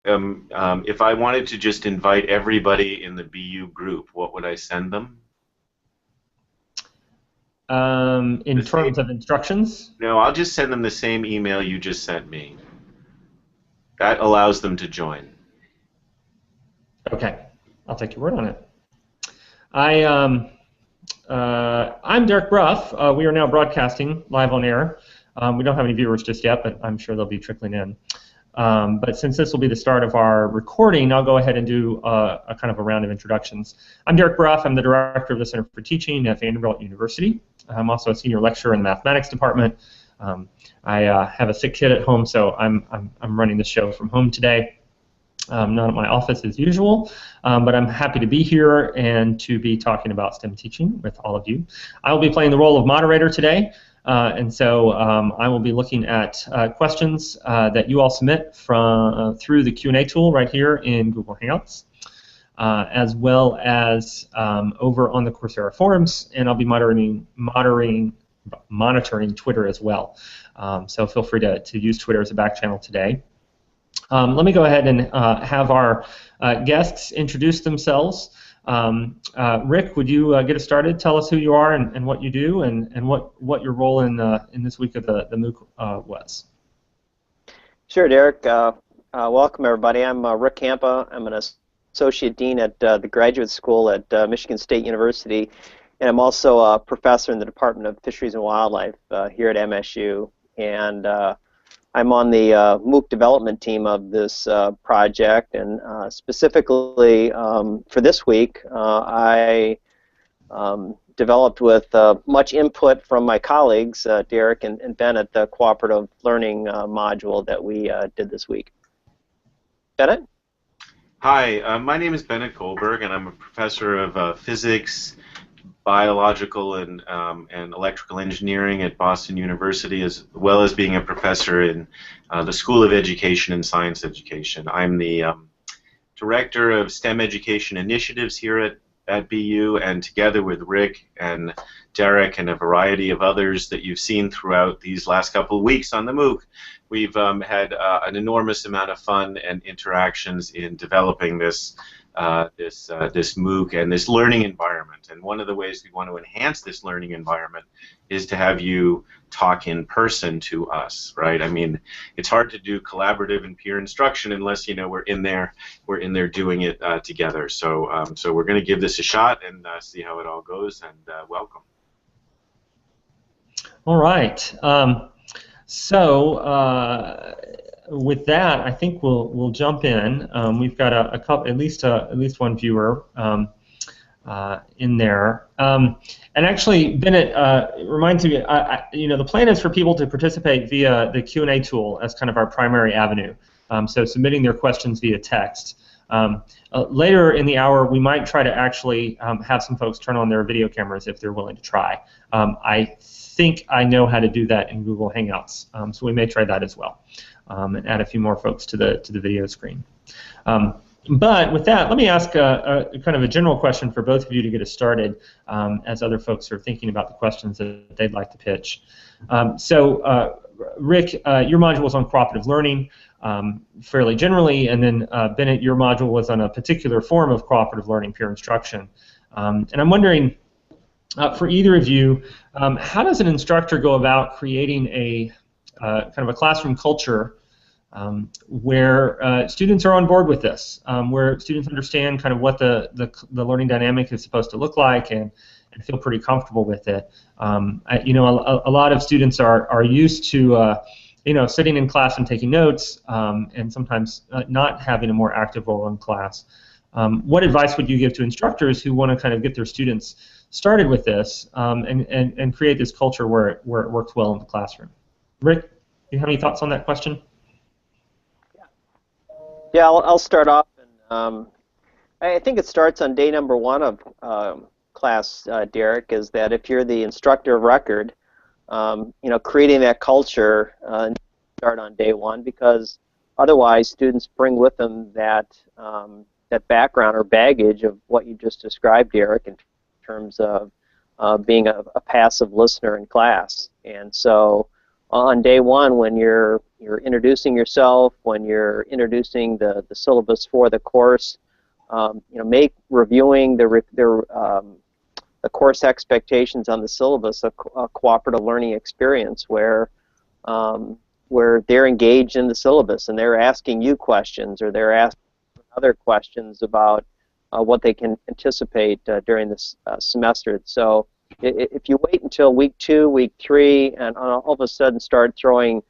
if I wanted to just invite everybody in the BU group, what would I send them? In terms of instructions? No, I'll just send them the same email you just sent me. That allows them to join. Okay, I'll take your word on it. I'm Derek Bruff. We are now broadcasting live on air. We don't have any viewers just yet, but I'm sure they'll be trickling in. But since this will be the start of our recording, I'll go ahead and do a kind of a round of introductions. I'm Derek Bruff. I'm the director of the Center for Teaching at Vanderbilt University. I'm also a senior lecturer in the mathematics department. I have a sick kid at home, so I'm running the show from home today. Not at my office as usual, but I'm happy to be here and to be talking about STEM teaching with all of you. I will be playing the role of moderator today, and so I will be looking at questions that you all submit through the Q&A tool right here in Google Hangouts, as well as over on the Coursera forums, and I'll be monitoring Twitter as well. So feel free to use Twitter as a back channel today. Let me go ahead and have our guests introduce themselves. Rick, would you get us started? Tell us who you are and what you do, and what your role in this week of the MOOC was. Sure, Derek. Welcome, everybody. I'm Rique Campa. I'm an associate dean at the graduate school at Michigan State University, and I'm also a professor in the Department of Fisheries and Wildlife here at MSU. And I'm on the MOOC development team of this project, and specifically for this week, I developed with much input from my colleagues, Derek and Bennett, the cooperative learning module that we did this week. Bennett? Hi, my name is Bennett Goldberg, and I'm a professor of physics, biological and electrical engineering at Boston University, as well as being a professor in the School of Education and Science Education. I'm the director of STEM education initiatives here at BU, and together with Rick and Derek and a variety of others that you've seen throughout these last couple of weeks on the MOOC, we've had an enormous amount of fun and interactions in developing this MOOC and this learning environment. And one of the ways we want to enhance this learning environment is to have you talk in person to us, right? I mean, it's hard to do collaborative and peer instruction unless, you know, we're in there doing it together. So so we're going to give this a shot and see how it all goes, and welcome. All right. With that, I think we'll jump in. We've got a couple, at least one viewer in there. And actually, Bennett, it reminds me, you know, the plan is for people to participate via the Q&A tool as kind of our primary avenue. So submitting their questions via text. Later in the hour, we might try to actually have some folks turn on their video cameras if they're willing to try. I think I know how to do that in Google Hangouts, so we may try that as well. And add a few more folks to the video screen. But with that, let me ask a kind of a general question for both of you to get us started, as other folks are thinking about the questions that they'd like to pitch. Rick, your module was on cooperative learning fairly generally, and then Bennett, your module was on a particular form of cooperative learning, peer instruction. And I'm wondering, for either of you, how does an instructor go about creating a kind of a classroom culture where students are on board with this, where students understand kind of what the learning dynamic is supposed to look like and feel pretty comfortable with it. You know, a lot of students are used to you know, sitting in class and taking notes, and sometimes not having a more active role in class. What advice would you give to instructors who want to kind of get their students started with this and create this culture where it works well in the classroom? Rick, do you have any thoughts on that question? Yeah, I'll start off. And, I think it starts on day number 1 of class, Derek, is that if you're the instructor of record, you know, creating that culture start on day 1, because otherwise students bring with them that that background or baggage of what you just described, Derek, in terms of being a passive listener in class. And so on day one, when you're introducing yourself, when you're introducing the syllabus for the course, make reviewing the course expectations on the syllabus a cooperative learning experience where they're engaged in the syllabus and they're asking you questions, or they're asking other questions about what they can anticipate during this semester. So if you wait until week 2, week 3, and all of a sudden start throwing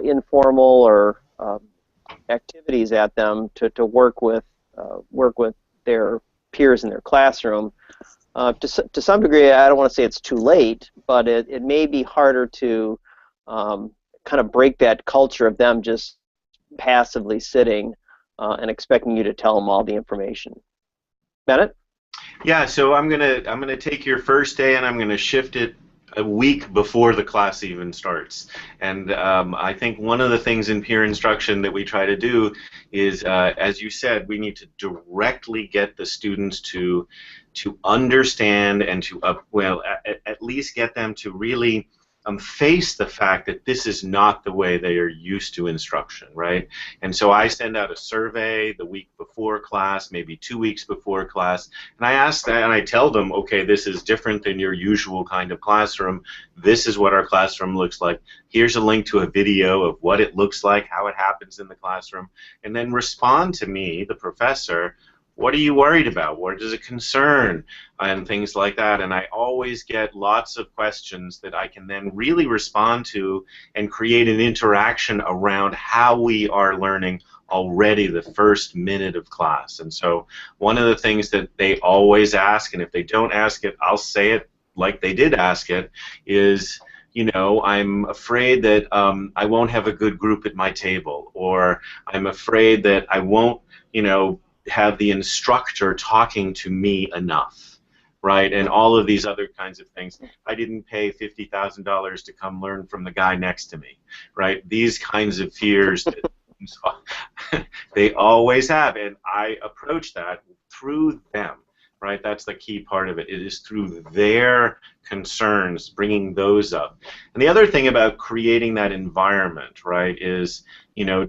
informal or activities at them to work with their peers in their classroom, to some degree, I don't want to say it's too late, but it may be harder to kind of break that culture of them just passively sitting and expecting you to tell them all the information. Bennett? Yeah, so I'm gonna take your first day and I'm gonna shift it a week before the class even starts. And I think one of the things in peer instruction that we try to do is, as you said, we need to directly get the students to understand and to at least get them to really face the fact that this is not the way they are used to instruction, right? And so I send out a survey the week before class, maybe 2 weeks before class, and I ask that, and I tell them, okay, this is different than your usual kind of classroom. This is what our classroom looks like. Here's a link to a video of what it looks like, how it happens in the classroom, and then respond to me, the professor. What are you worried about? What is a concern? And things like that. And I always get lots of questions that I can then really respond to and create an interaction around how we are learning already the first minute of class. And so one of the things that they always ask, and if they don't ask it, I'll say it like they did ask it, is, I'm afraid that I won't have a good group at my table, or I'm afraid that I won't, have the instructor talking to me enough, right? And all of these other kinds of things. I didn't pay $50,000 to come learn from the guy next to me, right? These kinds of fears that they always have, and I approach that through them, right? That's the key part of it. It is through their concerns, bringing those up. And the other thing about creating that environment, right, is,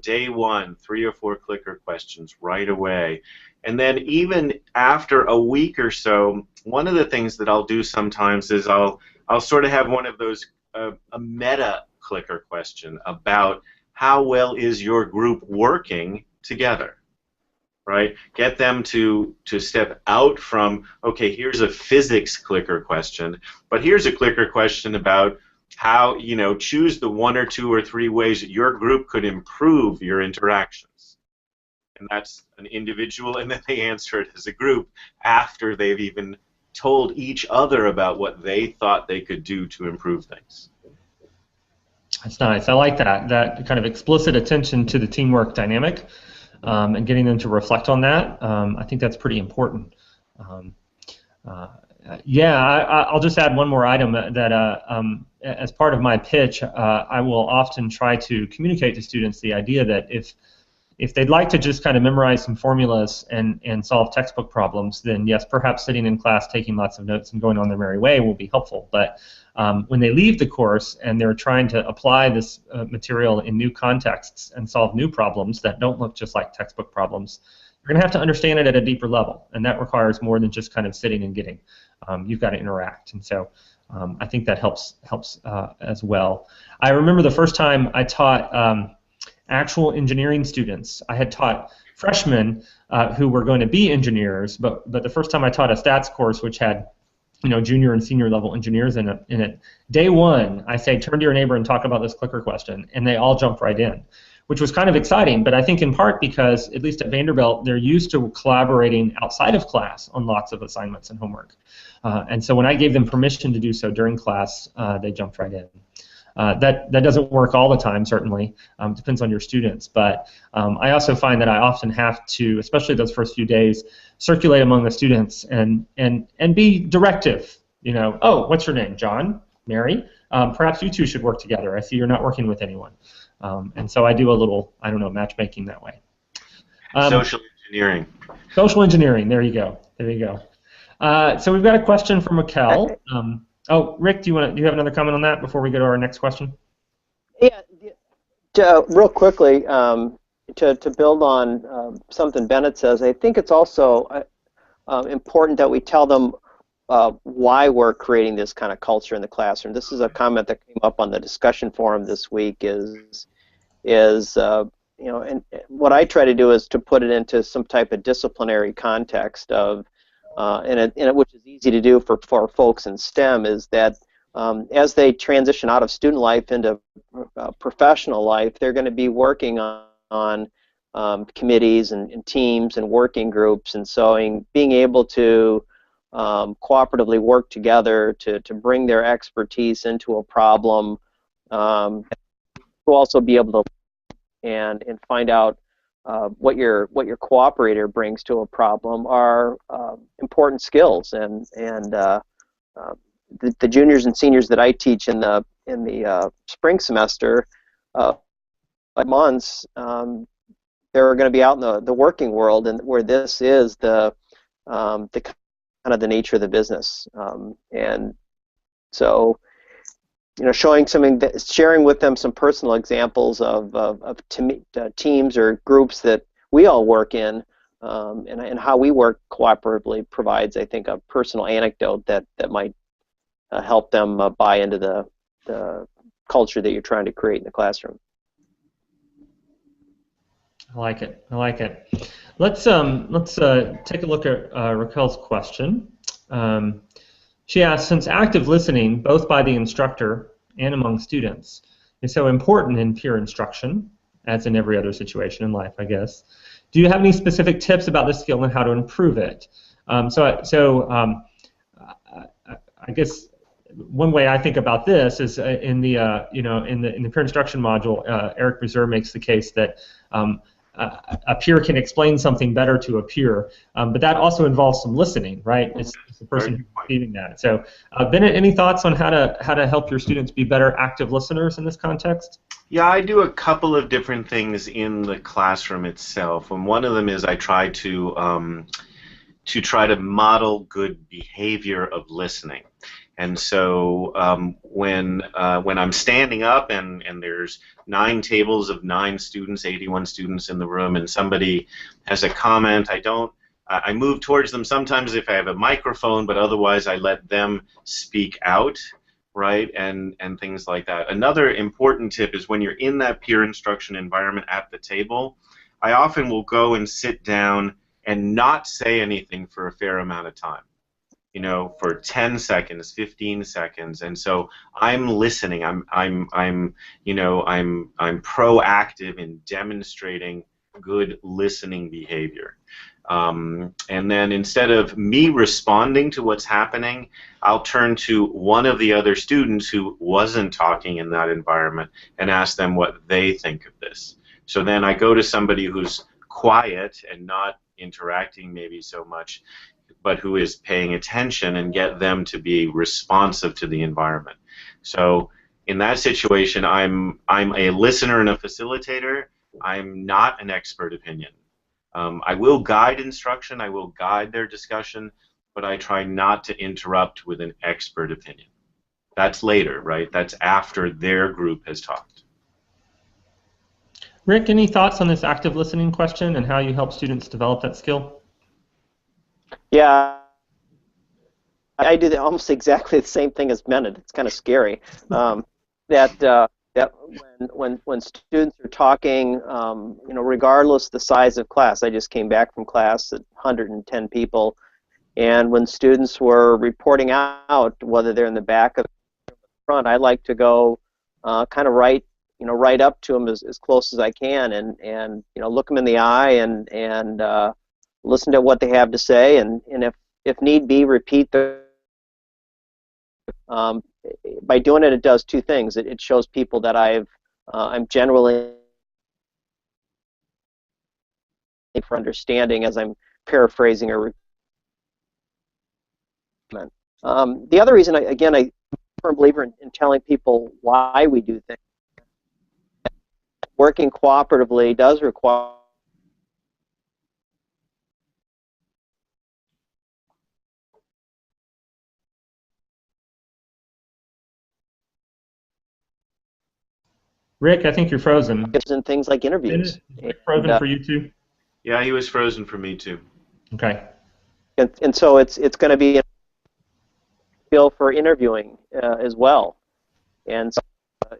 day one, 3 or 4 clicker questions right away. And then even after a week or so, one of the things that I'll do sometimes is I'll sort of have one of those, a meta clicker question about how well is your group working together. Right? Get them to step out from, okay, here's a physics clicker question, but here's a clicker question about how, choose the 1 or 2 or 3 ways that your group could improve your interactions. And that's an individual, and then they answer it as a group after they've even told each other about what they thought they could do to improve things. That's nice. I like that kind of explicit attention to the teamwork dynamic. And getting them to reflect on that, I think that's pretty important. I'll just add one more item that as part of my pitch, I will often try to communicate to students the idea that if they'd like to just kind of memorize some formulas and solve textbook problems, then yes, perhaps sitting in class taking lots of notes and going on their merry way will be helpful. But when they leave the course and they're trying to apply this material in new contexts and solve new problems that don't look just like textbook problems, you're going to have to understand it at a deeper level, and that requires more than just kind of sitting and getting. You've got to interact, and so I think that helps as well. I remember the first time I taught actual engineering students. I had taught freshmen who were going to be engineers, but the first time I taught a stats course which had junior and senior level engineers in it. Day one, I say, turn to your neighbor and talk about this clicker question, and they all jumped right in, which was kind of exciting, but I think in part because, at least at Vanderbilt, they're used to collaborating outside of class on lots of assignments and homework. And so when I gave them permission to do so during class, they jumped right in. That doesn't work all the time, certainly. Depends on your students. But I also find that I often have to, especially those first few days, circulate among the students and be directive. Oh, what's your name? John? Mary? Perhaps you two should work together. I see you're not working with anyone. And so I do a little, matchmaking that way. Social engineering. Social engineering. There you go. There you go. So we've got a question from Raquel. Oh, Rick, do you have another comment on that before we go to our next question? Yeah, real quickly, to build on something Bennett says, I think it's also important that we tell them why we're creating this kind of culture in the classroom. This is a comment that came up on the discussion forum this week. And what I try to do is to put it into some type of disciplinary context of, which is easy to do for folks in STEM, is that as they transition out of student life into professional life, they're going to be working on committees and teams and working groups, and so being able to cooperatively work together to bring their expertise into a problem, to also be able to and find out what your cooperator brings to a problem are important skills. The juniors and seniors that I teach in the spring semester, months, they're going to be out in the working world, and where this is the kind of the nature of the business, and so sharing with them some personal examples of teams or groups that we all work in, and how we work cooperatively provides, I think, a personal anecdote that might help them buy into the culture that you're trying to create in the classroom. I like it. I like it. Let's take a look at Raquel's question. She asks, since active listening, both by the instructor and among students, is so important in peer instruction, as in every other situation in life, I guess, do you have any specific tips about this skill and how to improve it? I guess one way I think about this is in the peer instruction module, Eric Reserve makes the case that a peer can explain something better to a peer, but that also involves some listening, right? It's the person who's receiving that. So, Bennett, any thoughts on how to help your students be better active listeners in this context? Yeah, I do a couple of different things in the classroom itself, and one of them is I try to model good behavior of listening. And so when I'm standing up and there's 9 tables of 9 students, 81 students in the room, and somebody has a comment, I move towards them sometimes if I have a microphone, but otherwise I let them speak out, right, and things like that. Another important tip is when you're in that peer instruction environment at the table, I often will go and sit down and not say anything for a fair amount of time. For 10 seconds, 15 seconds, and so I'm listening. I'm proactive in demonstrating good listening behavior. And then instead of me responding to what's happening, I'll turn to one of the other students who wasn't talking in that environment and ask them what they think of this. So then I go to somebody who's quiet and not interacting maybe so much, but who is paying attention, and get them to be responsive to the environment. So in that situation, I'm a listener and a facilitator. I'm not an expert opinion. I will guide instruction, I will guide their discussion, but I try not to interrupt with an expert opinion. That's later, right? That's after their group has talked. Rick, any thoughts on this active listening question and how you help students develop that skill? Yeah, I do almost exactly the same thing as Bennett. It's kind of scary that when students are talking, regardless of the size of class. I just came back from class at 110 people, and when students were reporting out, whether they're in the back or the front, I like to go kind of right up to them as close as I can, and look them in the eye and listen to what they have to say, and if need be, repeat the. By doing it, it does 2 things. It shows people that I'm generally for understanding as I'm paraphrasing or. The other reason, I'm a firm believer in telling people why we do things. Working cooperatively does require. Rick, I think you're frozen. And things like interviews. Is Rick frozen for you too? Yeah, he was frozen for me too. Okay. And so it's going to be a skill for interviewing as well. And so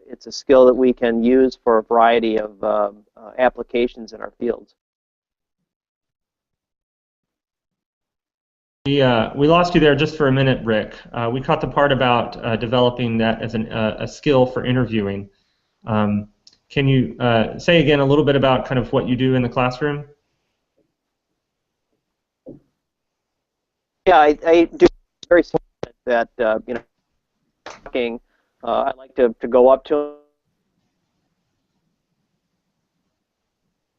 it's a skill that we can use for a variety of applications in our fields. We lost you there just for a minute, Rick. We caught the part about developing that as a skill for interviewing. Can you say again a little bit about kind of what you do in the classroom? Yeah, I do very similar that you know, talking. I like to go up to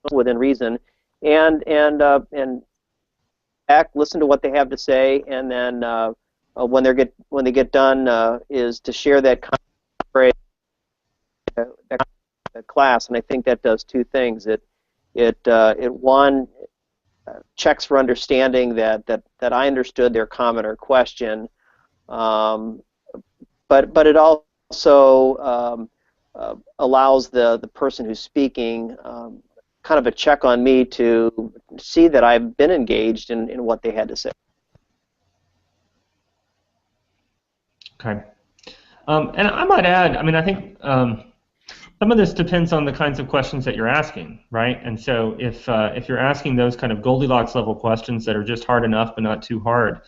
them within reason, and act, listen to what they have to say, and then when they get done, is to share that class. And I think that does two things. It one checks for understanding that I understood their comment or question, but it also allows the person who's speaking kind of a check on me to see that I've been engaged in what they had to say. Okay. And I might add, I mean, I think some of this depends on the kinds of questions that you're asking, right? And so if you're asking those kind of Goldilocks level questions that are just hard enough but not too hard,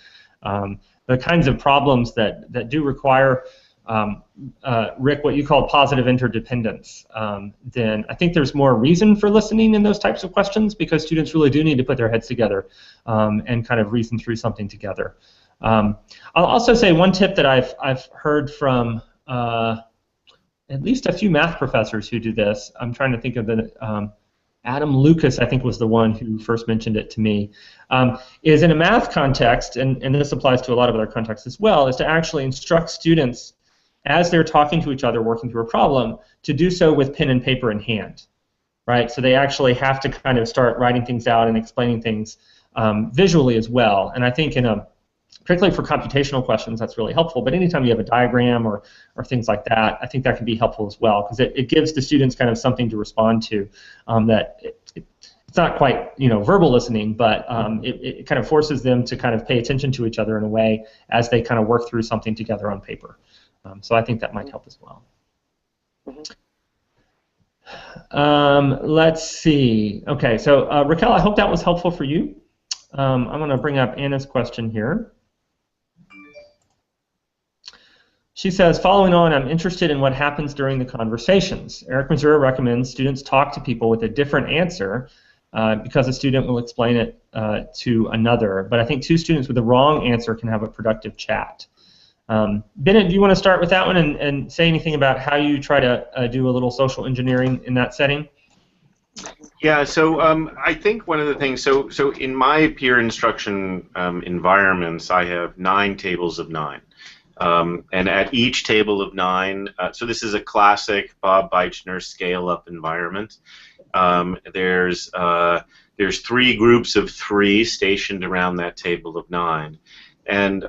the kinds of problems that do require, Rick, what you call positive interdependence, then I think there's more reason for listening in those types of questions because students really do need to put their heads together and kind of reason through something together. I'll also say one tip that I've heard from at least a few math professors who do this. I'm trying to think of the Adam Lucas, I think, was the one who first mentioned it to me, is in a math context, and this applies to a lot of other contexts as well, is to actually instruct students as they're talking to each other, working through a problem, to do so with pen and paper in hand, right? So they actually have to kind of start writing things out and explaining things visually as well. And I think particularly for computational questions, that's really helpful. But anytime you have a diagram or things like that, I think that can be helpful as well because it gives the students kind of something to respond to that it's not quite verbal listening, but it kind of forces them to kind of pay attention to each other in a way as they kind of work through something together on paper. So I think that might help as well. Let's see. Okay, so Raquel, I hope that was helpful for you. I'm going to bring up Anna's question here. She says, following on, I'm interested in what happens during the conversations. Eric Mazur recommends students talk to people with a different answer because a student will explain it to another. But I think two students with the wrong answer can have a productive chat. Bennett, do you want to start with that one and say anything about how you try to do a little social engineering in that setting? Yeah, so I think one of the things, so in my peer instruction environments, I have 9 tables of 9. And at each table of 9, so this is a classic Bob Beichner scale-up environment. There's 3 groups of 3 stationed around that table of 9. And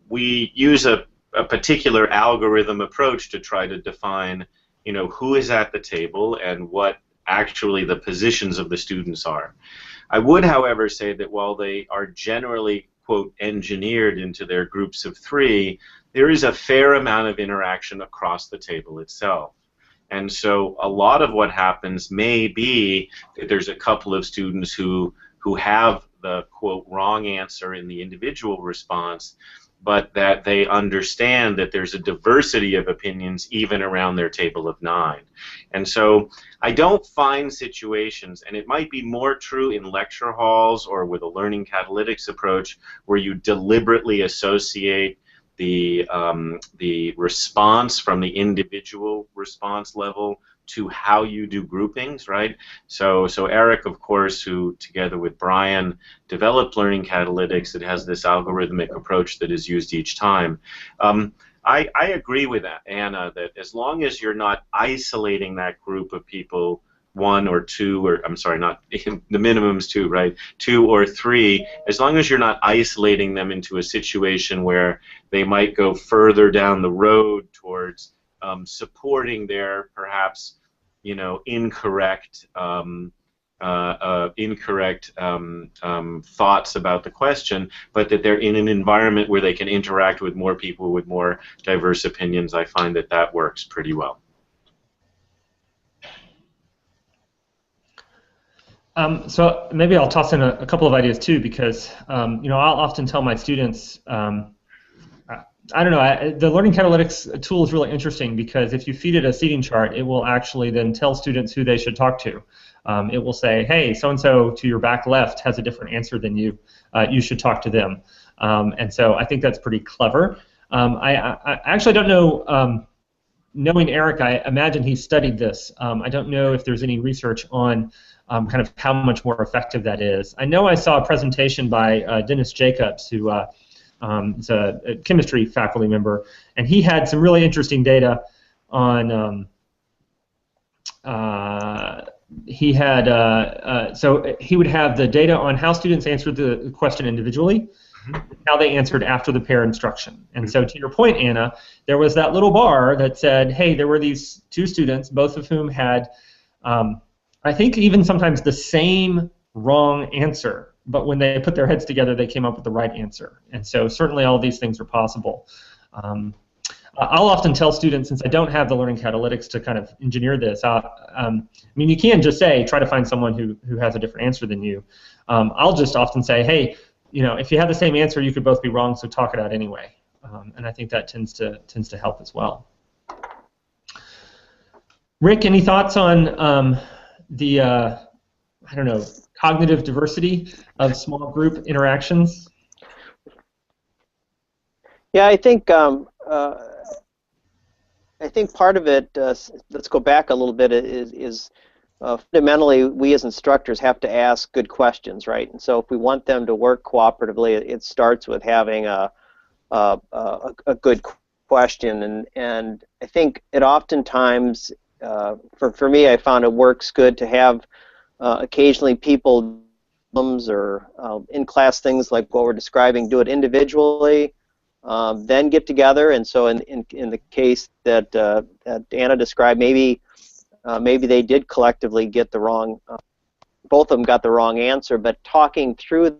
we use a particular algorithm approach to try to define, who is at the table and what actually the positions of the students are. I would, however, say that while they are generally, quote, engineered into their groups of 3, there is a fair amount of interaction across the table itself. And so a lot of what happens may be that there's a couple of students who have the, quote, wrong answer in the individual response, but that they understand that there's a diversity of opinions even around their table of 9. And so I don't find situations, and it might be more true in lecture halls or with a learning catalytics approach, where you deliberately associate the response from the individual response level to how you do groupings, right? So Eric, of course, who together with Brian developed learning catalytics that has this algorithmic approach that is used each time. I agree with that, Anna, that as long as you're not isolating that group of people, 1 or 2, or I'm sorry, not the minimum's 2, right? 2 or 3, as long as you're not isolating them into a situation where they might go further down the road towards supporting their perhaps incorrect thoughts about the question, but that they're in an environment where they can interact with more people with more diverse opinions. I find that that works pretty well. So maybe I'll toss in a couple of ideas too, because I'll often tell my students, I don't know, the learning catalytics tool is really interesting because if you feed it a seating chart, it will actually then tell students who they should talk to. It will say, hey, so-and-so to your back left has a different answer than you. You should talk to them. And so I think that's pretty clever. I actually don't know, knowing Eric, I imagine he studied this. I don't know if there's any research on kind of how much more effective that is. I know I saw a presentation by Dennis Jacobs, who is a chemistry faculty member, and he had some really interesting data on so he would have the data on how students answered the question individually, how they answered after the pair instruction. And so to your point, Anna, there was that little bar that said, hey, there were these two students, both of whom had, I think even sometimes the same wrong answer, but when they put their heads together, they came up with the right answer. And so certainly all these things are possible. I'll often tell students, since I don't have the learning catalytics to kind of engineer this, I mean, you can just say, try to find someone who has a different answer than you. I'll just often say, hey, if you have the same answer, you could both be wrong, so talk it out anyway. And I think that tends to help as well. Rick, any thoughts on the, I don't know, cognitive diversity of small group interactions? Yeah, I think part of it, let's go back a little bit, is fundamentally we as instructors have to ask good questions, right? And so if we want them to work cooperatively, it starts with having a good question. And I think it oftentimes, for me, I found it works good to have occasionally people or in-class things like what we're describing, do it individually, then get together. And so in the case that Anna described, maybe they did collectively get the wrong, both of them got the wrong answer, but talking through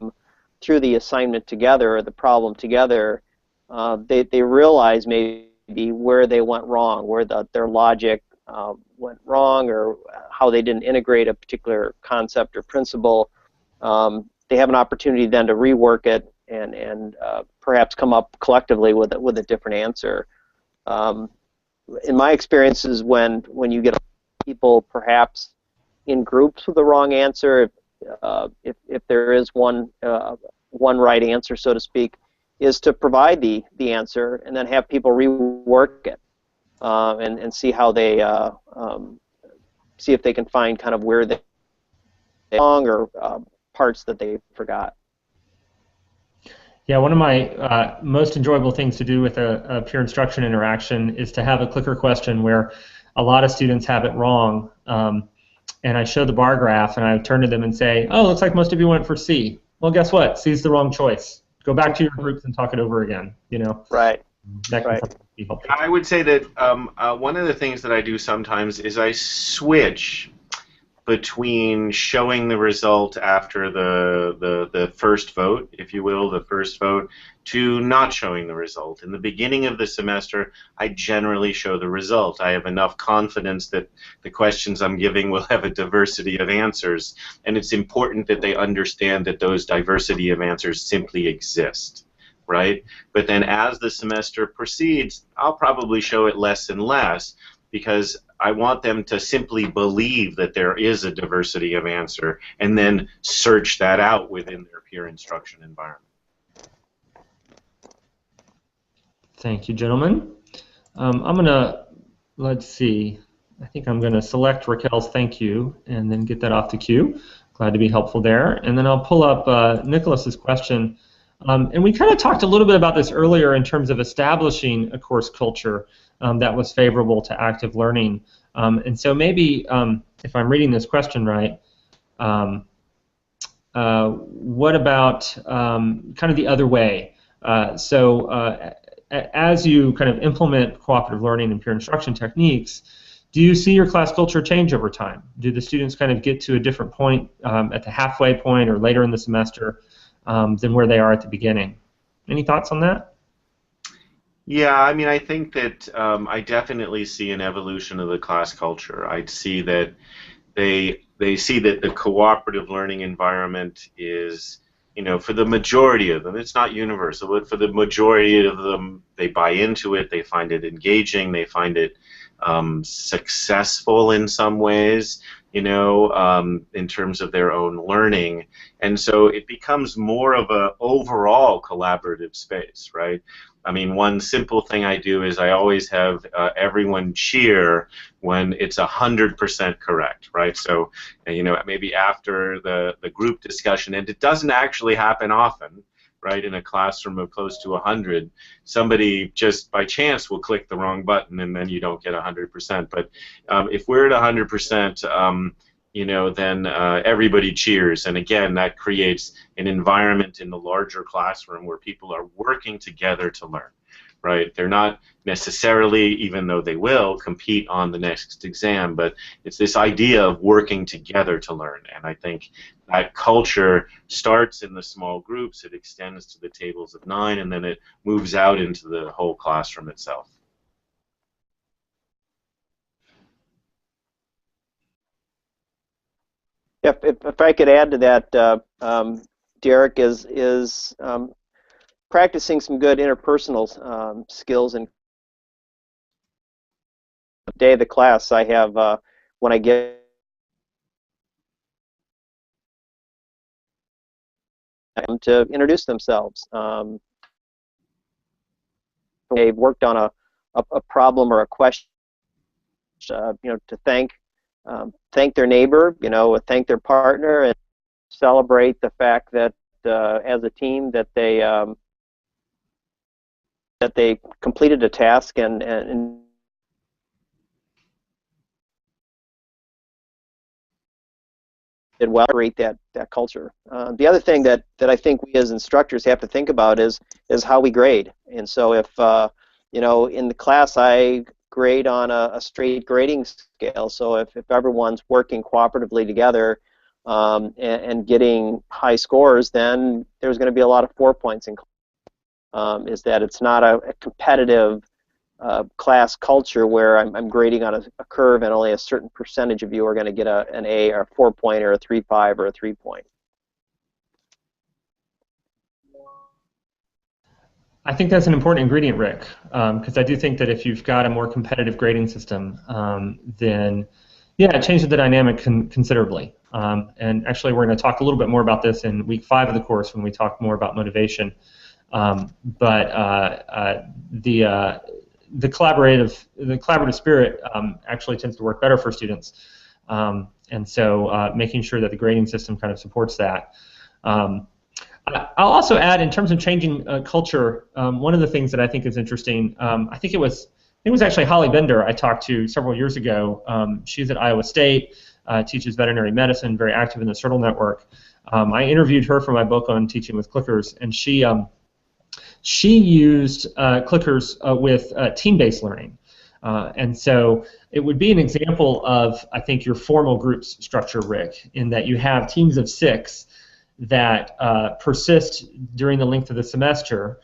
the assignment together or the problem together, they realize maybe where they went wrong, where their logic went wrong, or how they didn't integrate a particular concept or principle. They have an opportunity then to rework it and perhaps come up collectively with a different answer. In my experiences, when you get people perhaps in groups with the wrong answer, if there is one right answer, so to speak, is to provide the answer and then have people rework it and see how they see if they can find kind of where they wrong or parts that they forgot. Yeah, one of my most enjoyable things to do with a peer instruction interaction is to have a clicker question where a lot of students have it wrong, and I show the bar graph and I turn to them and say, oh, looks like most of you went for C. Well, guess what? C's the wrong choice. Go back to your groups and talk it over again. Right. That can be helpful. I would say that one of the things that I do sometimes is I switch between showing the result after the first vote, if you will, the first vote, to not showing the result. In the beginning of the semester, I generally show the result. I have enough confidence that the questions I'm giving will have a diversity of answers, and it's important that they understand that those diversity of answers simply exist, right? But then as the semester proceeds, I'll probably show it less and less, because I want them to simply believe that there is a diversity of answer and then search that out within their peer instruction environment. Thank you, gentlemen. I'm going to, let's see, I think I'm going to select Raquel's thank you and then get that off the queue. Glad to be helpful there. And then I'll pull up Nicholas's question. And we kind of talked a little bit about this earlier in terms of establishing a course culture that was favorable to active learning. And so maybe, if I'm reading this question right, what about kind of the other way? So as you kind of implement cooperative learning and peer instruction techniques, Do you see your class culture change over time? Do the students kind of get to a different point at the halfway point or later in the semester than where they are at the beginning? Any thoughts on that? Yeah, I mean, I think that I definitely see an evolution of the class culture. I see that they see that the cooperative learning environment is, you know, for the majority of them, it's not universal, but for the majority of them, they buy into it, they find it engaging, they find it successful in some ways, you know, in terms of their own learning. And so it becomes more of a overall collaborative space, right? I mean, one simple thing I do is I always have everyone cheer when it's 100% correct, right? So, you know, maybe after the group discussion, and it doesn't actually happen often, right, in a classroom of close to 100, somebody just by chance will click the wrong button and then you don't get 100%. But if we're at 100%, you know, then everybody cheers, and again, that creates an environment in the larger classroom where people are working together to learn, right? They're not necessarily, even though they will, compete on the next exam, but it's this idea of working together to learn, and I think that culture starts in the small groups, it extends to the tables of 9, and then it moves out into the whole classroom itself. If I could add to that, Derek is practicing some good interpersonal skills. And the day of the class, I have when I get them to introduce themselves. They've worked on a problem or a question, you know, to thank their neighbor, you know, thank their partner, and celebrate the fact that as a team that they completed a task and did well. Create that culture. The other thing that I think we as instructors have to think about is how we grade. And so if you know, in the class I grade on a straight grading scale. So if everyone's working cooperatively together and getting high scores, then there's going to be a lot of 4 points in class. Is that it's not a competitive class culture where I'm grading on a curve and only a certain percentage of you are going to get an A or a 4-point or a 3.5 or a 3-point. I think that's an important ingredient, Rick, because I do think that if you've got a more competitive grading system, then yeah, it changes the dynamic considerably. And actually, we're going to talk a little bit more about this in week 5 of the course when we talk more about motivation. The collaborative spirit actually tends to work better for students, and so making sure that the grading system kind of supports that. I'll also add, in terms of changing culture, one of the things that I think is interesting, I think it was actually Holly Bender I talked to several years ago. She's at Iowa State, teaches veterinary medicine, very active in the CERTL network. I interviewed her for my book on teaching with clickers, and she used clickers with team-based learning. And so it would be an example of, I think, your formal groups structure, Rick, in that you have teams of 6 that persist during the length of the semester,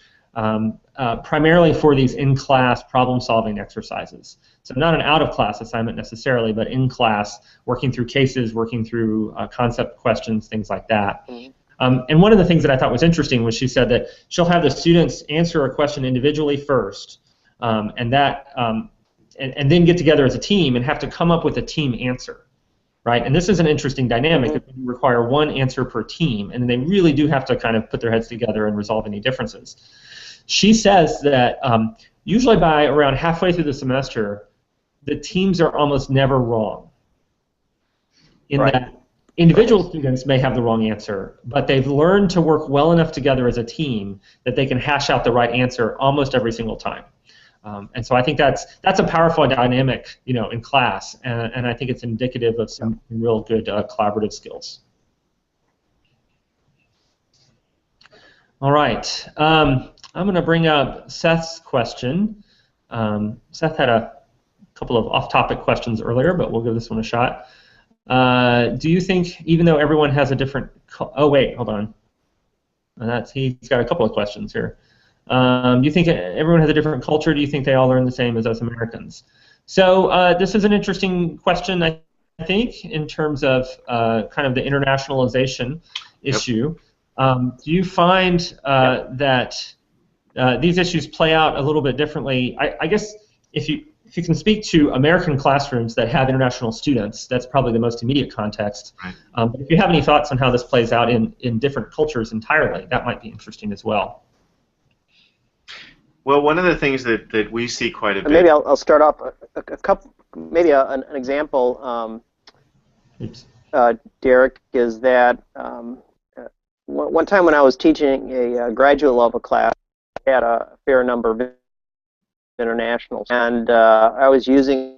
primarily for these in-class problem-solving exercises. So not an out-of-class assignment necessarily, but in-class, working through cases, working through concept questions, things like that. And one of the things that I thought was interesting was she said that she'll have the students answer a question individually first, and then get together as a team and have to come up with a team answer. Right, and this is an interesting dynamic. You require one answer per team, and they really do have to kind of put their heads together and resolve any differences. She says that usually by around halfway through the semester, the teams are almost never wrong. In that individual students may have the wrong answer, but they've learned to work well enough together as a team that they can hash out the right answer almost every single time. And so I think that's a powerful dynamic, you know, in class, and I think it's indicative of some real good collaborative skills. All right, I'm going to bring up Seth's question. Seth had a couple of off-topic questions earlier, but we'll give this one a shot. Do you think, even though everyone has a different... Oh, wait, hold on. He's got a couple of questions here. Do you think everyone has a different culture? Do you think they all learn the same as us Americans? So this is an interesting question, I think, in terms of kind of the internationalization issue. Do you find that these issues play out a little bit differently? I guess if you can speak to American classrooms that have international students, that's probably the most immediate context. Right. But if you have any thoughts on how this plays out in different cultures entirely, that might be interesting as well. Well, one of the things that we see quite a bit... Maybe I'll start off a couple, maybe an example, Derek, is that one time when I was teaching a graduate level class, I had a fair number of internationals, and I was using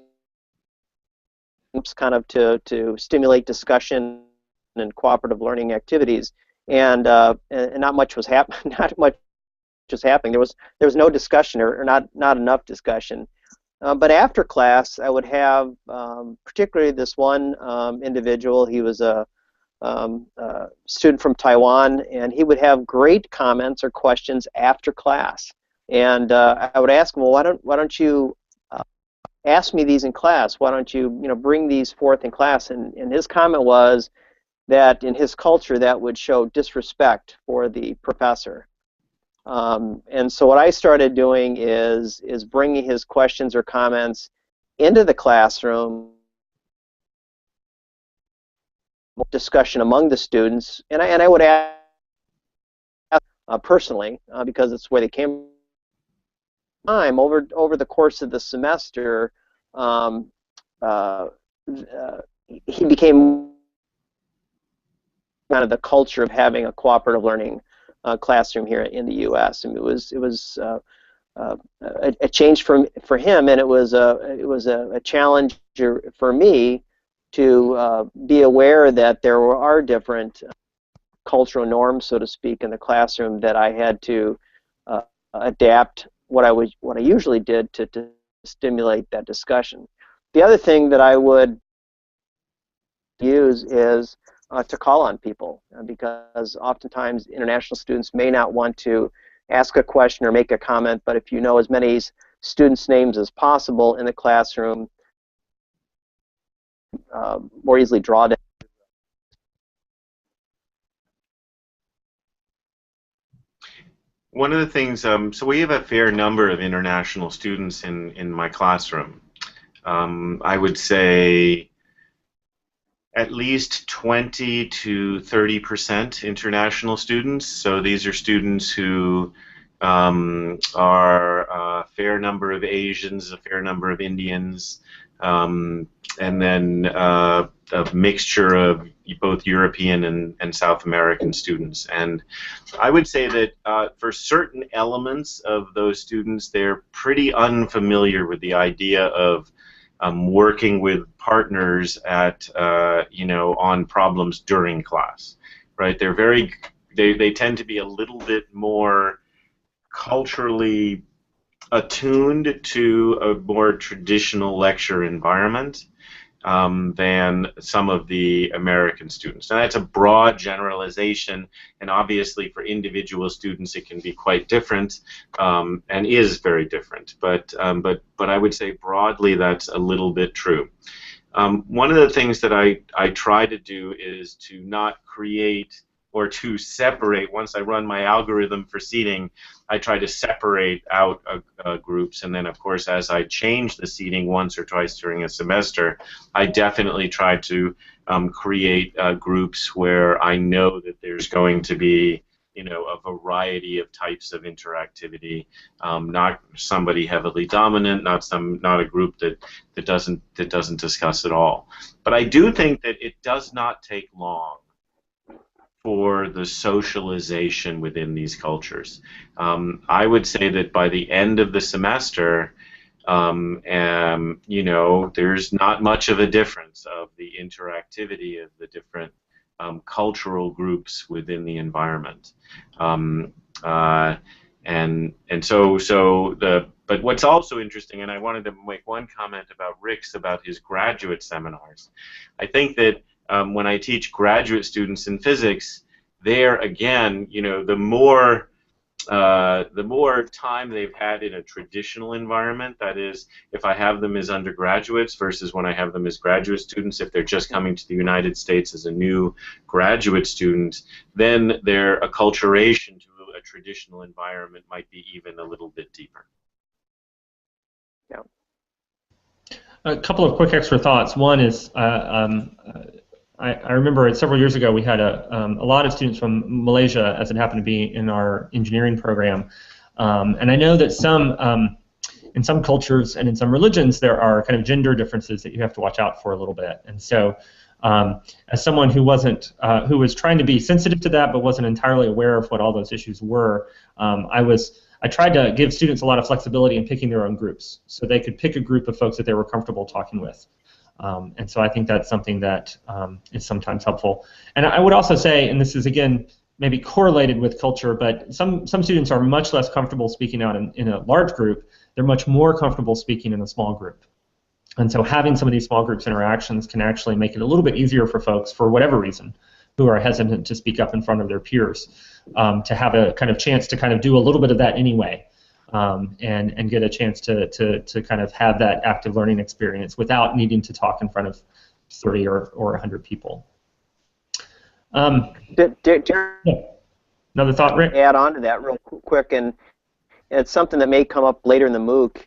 kind of to stimulate discussion and cooperative learning activities, and not much was happening. Not much was happening. There was no discussion, or not enough discussion. But after class, I would have particularly this one individual. He was a student from Taiwan, and he would have great comments or questions after class. And I would ask him, well, why don't you ask me these in class? Why don't you bring these forth in class? And his comment was that in his culture that would show disrespect for the professor. And so what I started doing is bringing his questions or comments into the classroom, discussion among the students, and I would ask personally, because it's where they came time over the course of the semester, he became kind of the culture of having a cooperative learning classroom here in the U.S. And it was a change for him, and it was a challenge for me to be aware that there are different cultural norms, so to speak, in the classroom, that I had to adapt what I usually did to stimulate that discussion. The other thing that I would use is to call on people, because oftentimes international students may not want to ask a question or make a comment, but if you know as many students' names as possible in the classroom, more easily draw them. One of the things, so we have a fair number of international students in my classroom. I would say at least 20 to 30% international students. So these are students who are a fair number of Asians, a fair number of Indians, and then a mixture of both European and South American students. And I would say that for certain elements of those students, they're pretty unfamiliar with the idea of working with partners at on problems during class, right? They tend to be a little bit more culturally attuned to a more traditional lecture environment than some of the American students. And that's a broad generalization, and obviously for individual students it can be quite different, and is very different. But I would say broadly that's a little bit true. One of the things that I try to do is to not create or to separate. Once I run my algorithm for seating, I try to separate out groups, and then of course as I change the seating once or twice during a semester, I definitely try to create groups where I know that there's going to be a variety of types of interactivity, not somebody heavily dominant, not a group that doesn't discuss at all. But I do think that it does not take long for the socialization within these cultures. I would say that by the end of the semester, there's not much of a difference of the interactivity of the different cultural groups within the environment. But what's also interesting, and I wanted to make one comment about Rick's about his graduate seminars. I think that when I teach graduate students in physics, there again, the more time they've had in a traditional environment, that is, if I have them as undergraduates versus when I have them as graduate students, if they're just coming to the United States as a new graduate student, then their acculturation to a traditional environment might be even a little bit deeper. Yeah. A couple of quick extra thoughts. One is I remember several years ago we had a lot of students from Malaysia, as it happened to be, in our engineering program. And I know that in some cultures and in some religions there are kind of gender differences that you have to watch out for a little bit. And so as someone who who was trying to be sensitive to that but wasn't entirely aware of what all those issues were, I tried to give students a lot of flexibility in picking their own groups, so they could pick a group of folks that they were comfortable talking with. And so I think that's something that is sometimes helpful. And I would also say, and this is again maybe correlated with culture, but some students are much less comfortable speaking out in a large group. They're much more comfortable speaking in a small group. And so having some of these small groups interactions can actually make it a little bit easier for folks, for whatever reason, who are hesitant to speak up in front of their peers, to have a kind of chance to kind of do a little bit of that anyway. And get a chance to kind of have that active learning experience without needing to talk in front of 30 or 100 people. Another thought, Rick? Add on to that real quick, and it's something that may come up later in the MOOC,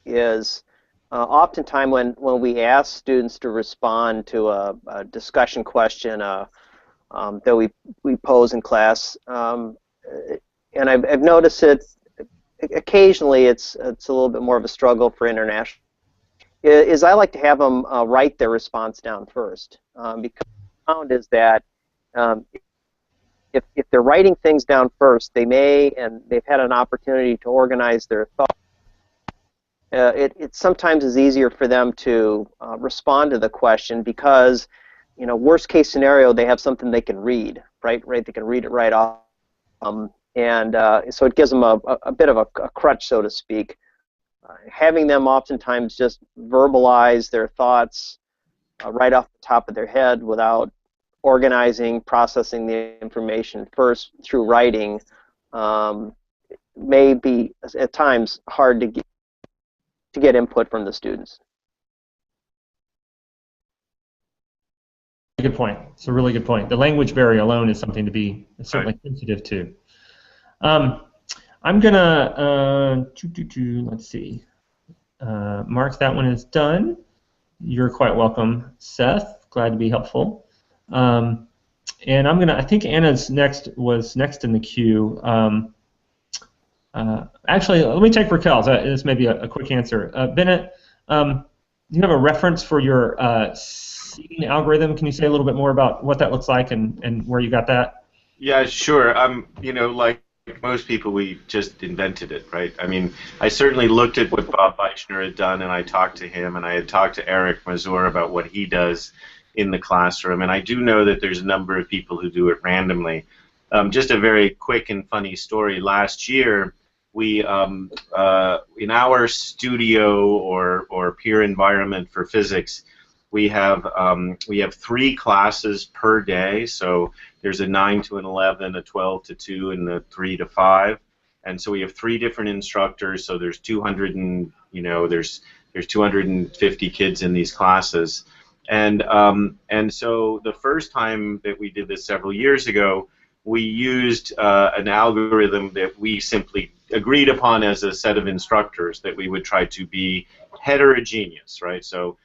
is oftentimes when we ask students to respond to a discussion question that we pose in class, and I've noticed it. Occasionally, it's a little bit more of a struggle for international. Is I like to have them write their response down first, because what I found is that if they're writing things down first, they may, and they've had an opportunity to organize their thoughts. It sometimes is easier for them to respond to the question because, worst case scenario, they have something they can read, right? They can read it right off. And so it gives them a bit of a crutch, so to speak. Having them oftentimes just verbalize their thoughts right off the top of their head without organizing, processing the information first through writing may be, at times, hard to get input from the students. Good point. It's a really good point. The language barrier alone is something to be certainly sensitive to. I'm gonna let's see. Mark, that one is done. You're quite welcome, Seth. Glad to be helpful. And I think Anna's was next in the queue. Actually, let me take Raquel's. This may be a quick answer. Bennett, you have a reference for your seeding algorithm. Can you say a little bit more about what that looks like and where you got that? Yeah, sure. Like most people, we just invented it, right? I mean, I certainly looked at what Bob Eichner had done, and I talked to him, and I had talked to Eric Mazur about what he does in the classroom, and I do know that there's a number of people who do it randomly. Just a very quick and funny story. Last year, we, in our studio or peer environment for physics, we have 3 classes per day. So there's a 9 to an 11, a 12 to 2, and a 3 to 5. And so we have 3 different instructors. So there's 250 kids in these classes. And so the first time that we did this several years ago, we used an algorithm that we simply agreed upon as a set of instructors that we would try to be heterogeneous, right? So,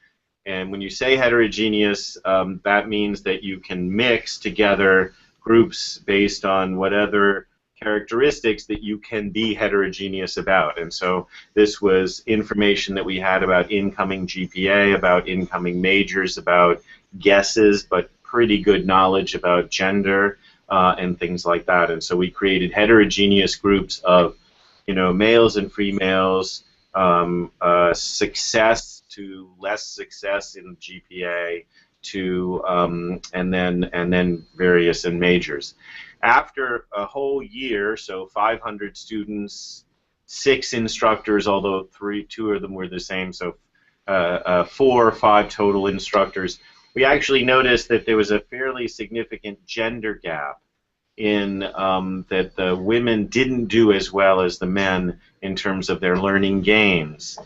and when you say heterogeneous, that means that you can mix together groups based on whatever characteristics that you can be heterogeneous about. And so this was information that we had about incoming GPA, about incoming majors, about guesses, but pretty good knowledge about gender and things like that. And so we created heterogeneous groups of, males and females, success to less success in GPA, to and then various and majors. After a whole year, so 500 students, 6 instructors, although two of them were the same, so 4 or 5 total instructors, we actually noticed that there was a fairly significant gender gap in that the women didn't do as well as the men in terms of their learning gains.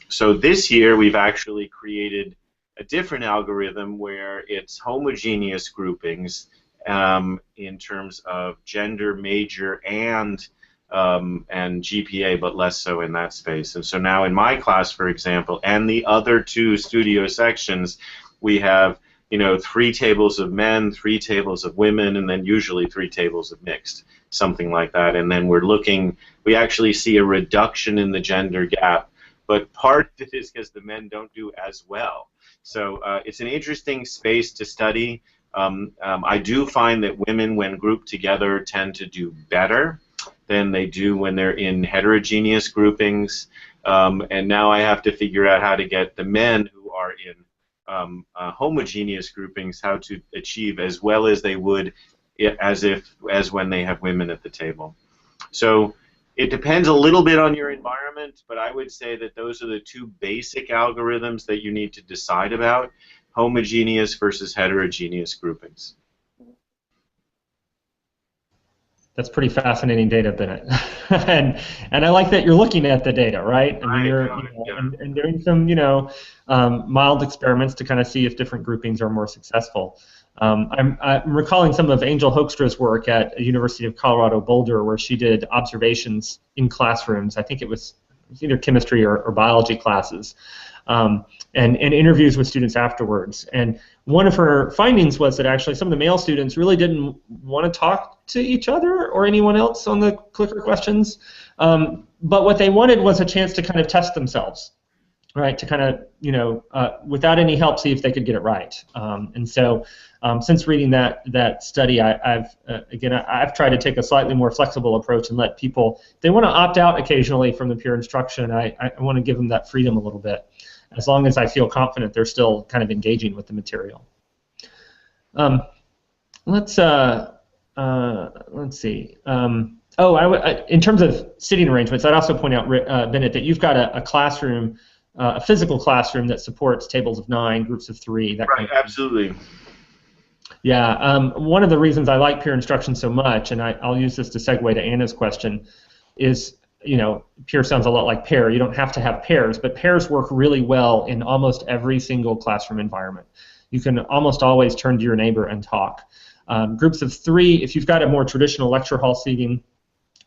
So this year we've actually created a different algorithm where it's homogeneous groupings in terms of gender, major, and GPA, but less so in that space. And so now in my class, for example, and the other 2 studio sections, we have 3 tables of men, 3 tables of women, and then usually 3 tables of mixed, something like that. And then we actually see a reduction in the gender gap, but part of it is because the men don't do as well. So it's an interesting space to study. I do find that women, when grouped together, tend to do better than they do when they're in heterogeneous groupings. And now I have to figure out how to get the men who are in homogeneous groupings how to achieve as well as they would as when they have women at the table. So it depends a little bit on your environment, but I would say that those are the 2 basic algorithms that you need to decide about: homogeneous versus heterogeneous groupings. That's pretty fascinating data, Bennett. and I like that you're looking at the data, right? I mean, you're and doing some mild experiments to kind of see if different groupings are more successful. I'm recalling some of Angel Hoekstra's work at the University of Colorado Boulder, where she did observations in classrooms. I think it was either chemistry or biology classes, and interviews with students afterwards. And one of her findings was that actually some of the male students really didn't want to talk to each other or anyone else on the clicker questions, but what they wanted was a chance to kind of test themselves, right? To kind of, without any help, see if they could get it right. And so, since reading that study, I've tried to take a slightly more flexible approach and let people, if they want to opt out occasionally from the peer instruction, I want to give them that freedom a little bit, as long as I feel confident they're still kind of engaging with the material. Let's see. In terms of sitting arrangements, I'd also point out, Bennett, that you've got a classroom, a physical classroom that supports tables of 9, groups of 3. That right, kind of absolutely. Yeah, one of the reasons I like peer instruction so much, and I'll use this to segue to Anna's question, is peer sounds a lot like pair. You don't have to have pairs, but pairs work really well in almost every single classroom environment. You can almost always turn to your neighbor and talk. Groups of 3, if you've got a more traditional lecture hall seating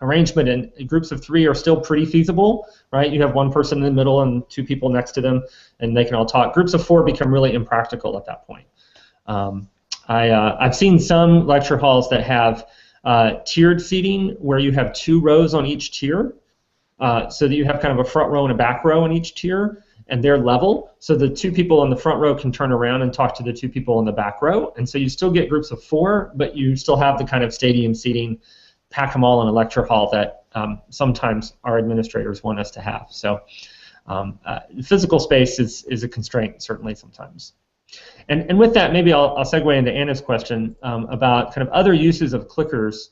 arrangement, and groups of 3 are still pretty feasible, right? You have one person in the middle and 2 people next to them, and they can all talk. Groups of 4 become really impractical at that point. I've seen some lecture halls that have tiered seating where you have 2 rows on each tier, so that you have kind of a front row and a back row in each tier, and they're level, so the 2 people in the front row can turn around and talk to the 2 people in the back row, and so you still get groups of 4, but you still have the kind of stadium seating, pack them all in a lecture hall that sometimes our administrators want us to have. So physical space is a constraint, certainly sometimes. And with that, maybe I'll segue into Anna's question about kind of other uses of clickers,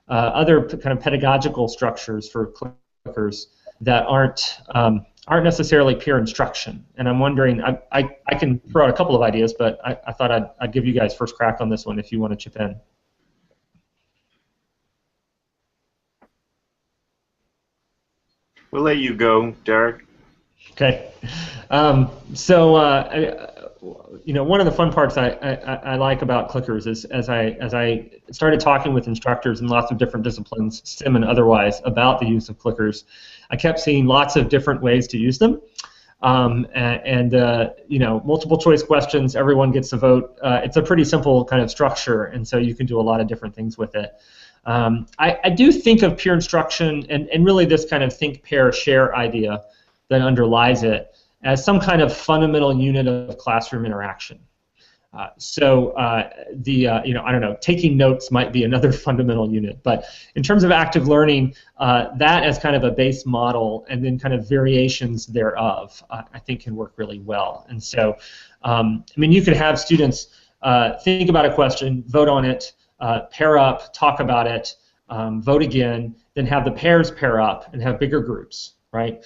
other kind of pedagogical structures for clickers that aren't necessarily peer instruction. And I'm wondering, I can throw out a couple of ideas, but I thought I'd give you guys first crack on this one if you want to chip in. We'll let you go, Derek. Okay. One of the fun parts I like about clickers is as I started talking with instructors in lots of different disciplines, STEM and otherwise, about the use of clickers, I kept seeing lots of different ways to use them. Multiple choice questions, everyone gets a vote. It's a pretty simple kind of structure, and so you can do a lot of different things with it. I do think of peer instruction and really this kind of think, pair, share idea that underlies it as some kind of fundamental unit of classroom interaction. I don't know, taking notes might be another fundamental unit, but in terms of active learning, that as kind of a base model and then kind of variations thereof, I think can work really well. And so I mean, you could have students think about a question, vote on it, pair up, talk about it, vote again, then have the pairs pair up and have bigger groups, right?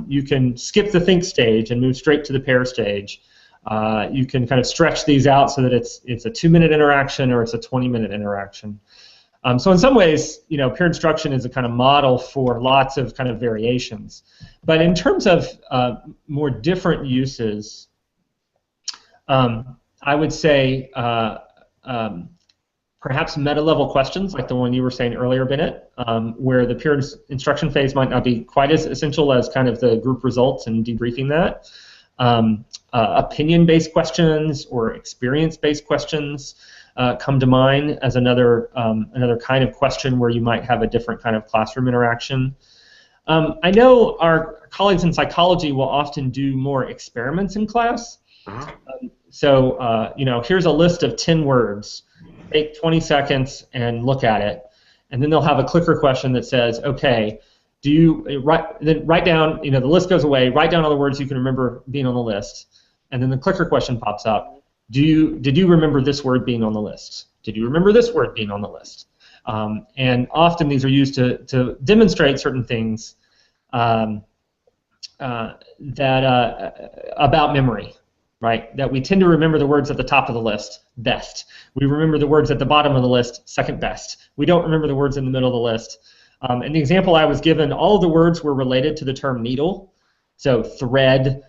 You can skip the think stage and move straight to the pair stage. You can kind of stretch these out so that it's a 2-minute interaction or it's a 20-minute interaction. So in some ways, you know, peer instruction is a kind of model for lots of kind of variations. But in terms of more different uses, I would say perhaps meta-level questions, like the one you were saying earlier, Bennett, where the peer instruction phase might not be quite as essential as kind of the group results and debriefing that. Opinion-based questions or experience-based questions come to mind as another kind of question where you might have a different kind of classroom interaction. I know our colleagues in psychology will often do more experiments in class. So you know, here's a list of 10 words. Take 20 seconds and look at it, and then they'll have a clicker question that says, okay, do you write down, you know, the list goes away, write down all the words you can remember being on the list, and then the clicker question pops up. Did you remember this word being on the list? Did you remember this word being on the list? And often these are used to demonstrate certain things about memory, right? That we tend to remember the words at the top of the list best. We remember the words at the bottom of the list second best. We don't remember the words in the middle of the list. And the example I was given, all of the words were related to the term needle. So thread,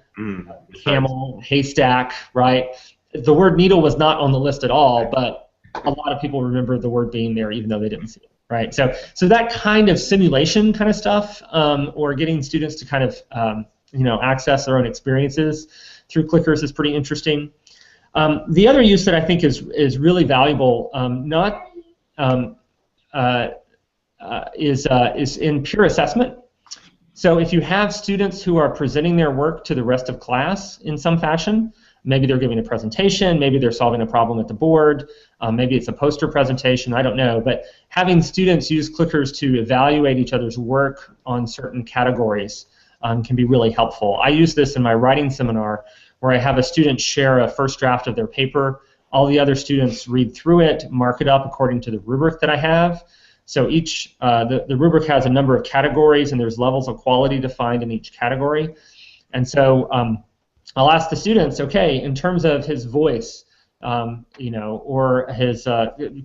camel, haystack, right? The word needle was not on the list at all, but a lot of people remember the word being there even though they didn't see it, right? So that kind of simulation kind of stuff, or getting students to kind of you know, access their own experiences through clickers is pretty interesting. The other use that I think is really valuable, is in peer assessment. So if you have students who are presenting their work to the rest of class in some fashion, maybe they're giving a presentation, maybe they're solving a problem at the board, maybe it's a poster presentation, I don't know, but having students use clickers to evaluate each other's work on certain categories can be really helpful. I use this in my writing seminar where I have a student share a first draft of their paper, all the other students read through it, mark it up according to the rubric that I have. So each, the rubric has a number of categories and there's levels of quality defined in each category. And so I'll ask the students, okay, in terms of his voice, you know, or his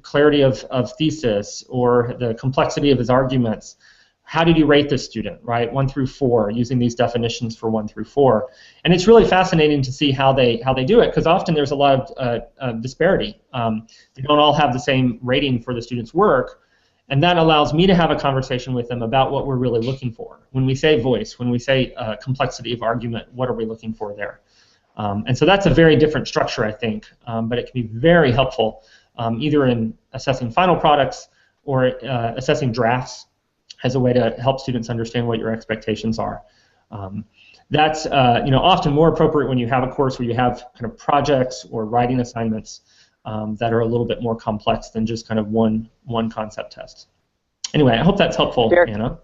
clarity of thesis, or the complexity of his arguments, how did you rate this student, right? 1 through 4, using these definitions for 1 through 4. And it's really fascinating to see how they do it, because often there's a lot of disparity. They don't all have the same rating for the student's work, and that allows me to have a conversation with them about what we're really looking for. When we say voice, when we say complexity of argument, what are we looking for there? And so that's a very different structure, I think, but it can be very helpful either in assessing final products or assessing drafts as a way to help students understand what your expectations are. That's you know, often more appropriate when you have a course where you have kind of projects or writing assignments that are a little bit more complex than just kind of one concept test. Anyway, I hope that's helpful, Derek, Anna.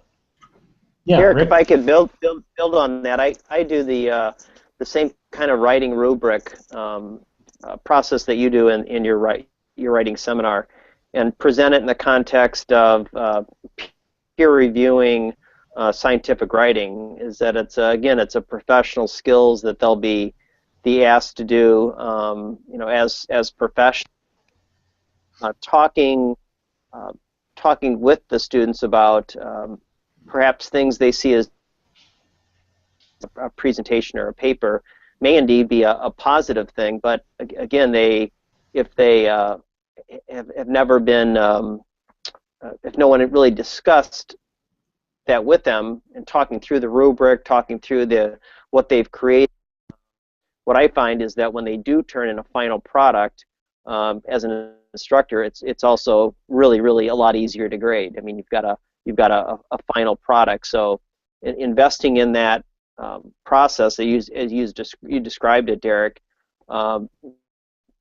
Yeah, Derek, Rick? if I could build on that, I do the same kind of writing rubric process that you do in your writing seminar, and present it in the context of peer reviewing scientific writing. Is that it's again, it's a professional skills that they'll be asked to do, you know, as professionals, talking with the students about perhaps things they see as a presentation or a paper may indeed be a positive thing, but again, if they have never been if no one had really discussed that with them and talking through the rubric, talking through what they've created, what I find is that when they do turn in a final product, as an instructor, it's also really a lot easier to grade. I mean, you've got a final product. So investing in that process, as you described it, Derek,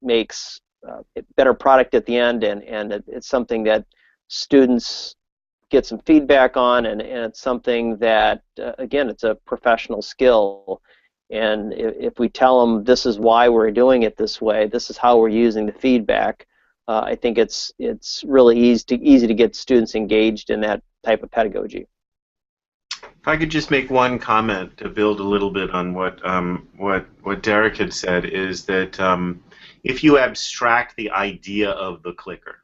makes a better product at the end, and it's something that students get some feedback on, and it's something that again, it's a professional skill, And if we tell them this is why we're doing it this way, this is how we're using the feedback, I think it's really easy to get students engaged in that type of pedagogy. If I could just make one comment to build a little bit on what Derek had said, is that if you abstract the idea of the clicker,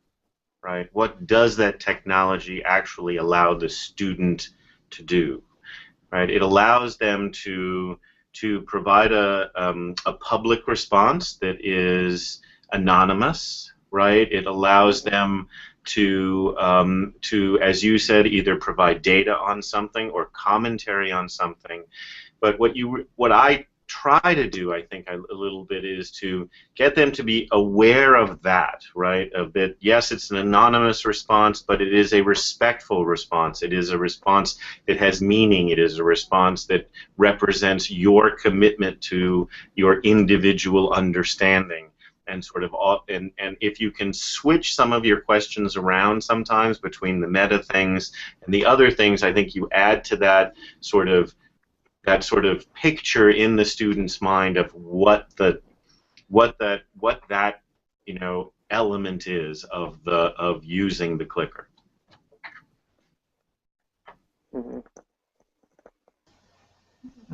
right, what does that technology actually allow the student to do? Right, it allows them to provide a public response that is anonymous. Right, it allows them to, as you said, either provide data on something or commentary on something. But what I try to do, I think, a little bit, is to get them to be aware of that, right? Of that, yes, it's an anonymous response, but it is a respectful response. It is a response that has meaning. It is a response that represents your commitment to your individual understanding. And sort of and if you can switch some of your questions around sometimes between the meta things and the other things, I think you add to that sort of picture in the student's mind of what that element is of using the clicker. Mm-hmm.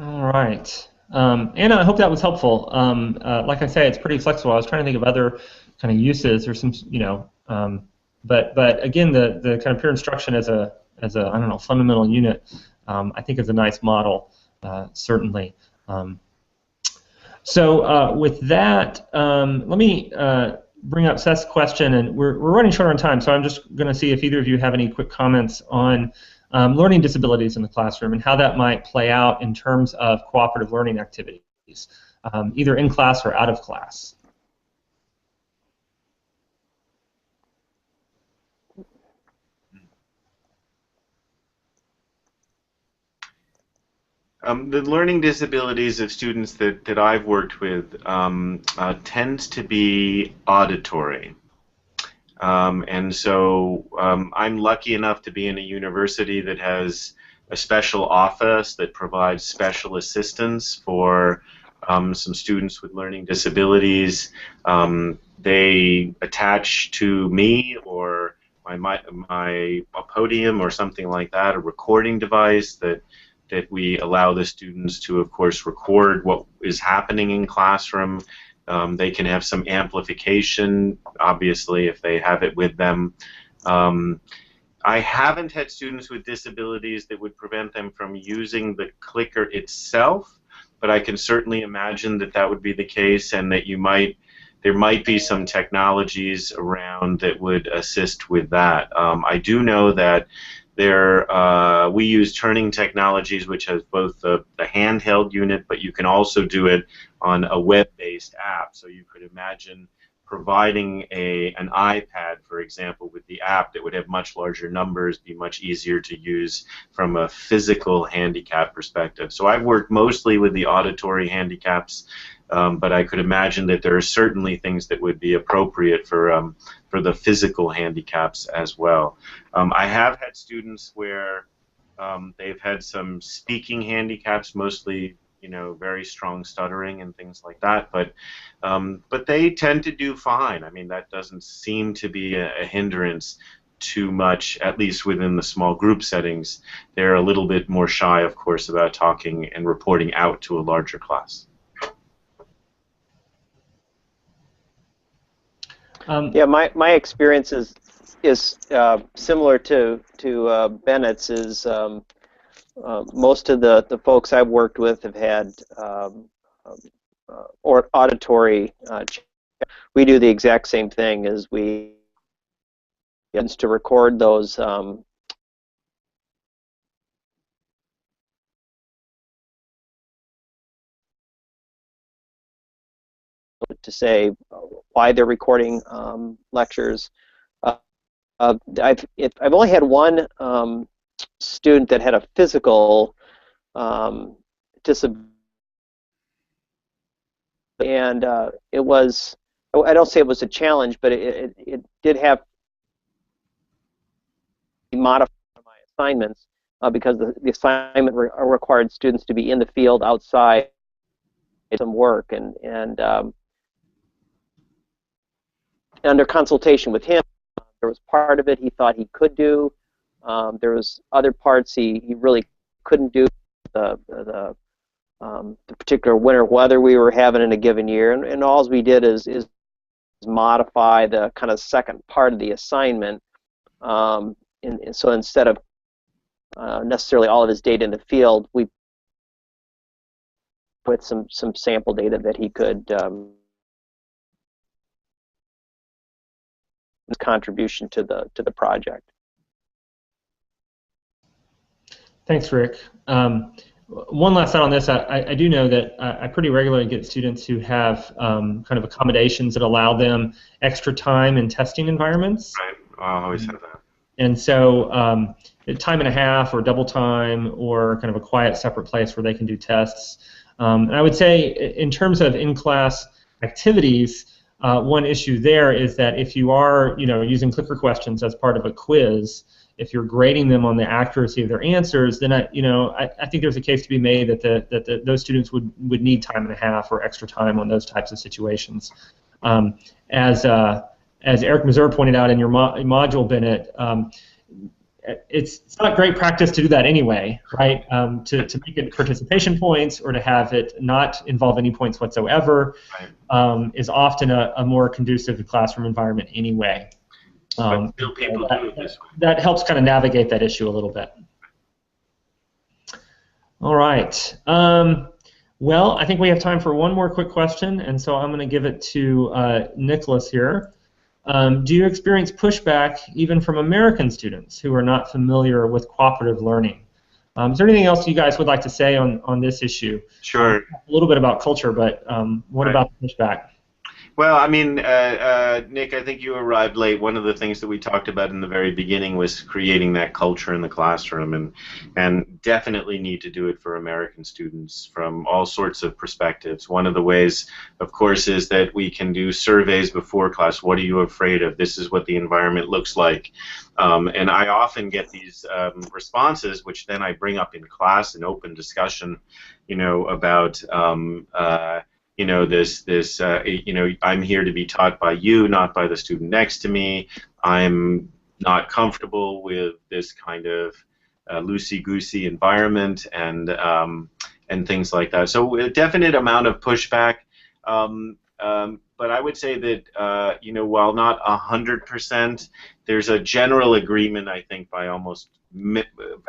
All right. Anna, I hope that was helpful. Like I say, it's pretty flexible. I was trying to think of other kind of uses or some, but again, the kind of peer instruction as a I don't know, fundamental unit, I think is a nice model, certainly. So with that, let me bring up Seth's question, and we're running short on time, so I'm just going to see if either of you have any quick comments on learning disabilities in the classroom and how that might play out in terms of cooperative learning activities, either in class or out of class. The learning disabilities of students that I've worked with tends to be auditory. And so I'm lucky enough to be in a university that has a special office that provides special assistance for some students with learning disabilities. They attach to me or my podium or something like that, a recording device that we allow the students to, of course, record what is happening in classroom. They can have some amplification, obviously, if they have it with them. I haven't had students with disabilities that would prevent them from using the clicker itself, but I can certainly imagine that that would be the case, and that there might be some technologies around that would assist with that. I do know that we use turning technologies, which has both the handheld unit, but you can also do it on a web-based app. So you could imagine providing an iPad, for example, with the app that would have much larger numbers, be much easier to use from a physical handicap perspective. So I've worked mostly with the auditory handicaps, but I could imagine that there are certainly things that would be appropriate for the physical handicaps as well. I have had students where they've had some speaking handicaps, mostly very strong stuttering and things like that, but they tend to do fine. I mean, that doesn't seem to be a hindrance too much, at least within the small group settings. They're a little bit more shy, of course, about talking and reporting out to a larger class. Yeah, my experience is similar to Bennett's. Is most of the folks I've worked with have had or auditory. We do the exact same thing as we to record those. To say why they're recording lectures. I've only had one student that had a physical disability, and it was, I don't say it was a challenge, but it did have to modify my assignments because the assignment required students to be in the field outside some work, and under consultation with him, there was part of it he thought he could do. There was other parts he really couldn't do. The particular winter weather we were having in a given year, and all we did is modify the kind of second part of the assignment. And so instead of necessarily all of his data in the field, we put some sample data that he could contribution to the project. Thanks, Rick. One last thought on this. I do know that I pretty regularly get students who have kind of accommodations that allow them extra time in testing environments. Right. I always have that. And so time and a half or double time or kind of a quiet separate place where they can do tests. And I would say in terms of in-class activities, one issue there is that if you are using clicker questions as part of a quiz, if you're grading them on the accuracy of their answers, then I think there's a case to be made that those students would need time and a half or extra time on those types of situations. As Eric Mazur pointed out in your module, Bennett, it's not great practice to do that anyway, right? To make it participation points or to have it not involve any points whatsoever is often a more conducive classroom environment anyway. But still people do it this way. That helps kind of navigate that issue a little bit. All right. Well, I think we have time for one more quick question, and so I'm going to give it to Nicholas here. Do you experience pushback even from American students who are not familiar with cooperative learning? Is there anything else you guys would like to say on this issue? Sure. A little bit about culture, but what about the pushback? Well, I mean, Nick, I think you arrived late. One of the things that we talked about in the very beginning was creating that culture in the classroom, and definitely need to do it for American students from all sorts of perspectives. One of the ways, of course, is that we can do surveys before class. What are you afraid of? This is what the environment looks like. And I often get these responses, which then I bring up in class in open discussion, about I'm here to be taught by you, not by the student next to me. I'm not comfortable with this kind of loosey-goosey environment and things like that. So a definite amount of pushback. But I would say that while not 100%, there's a general agreement, I think, by almost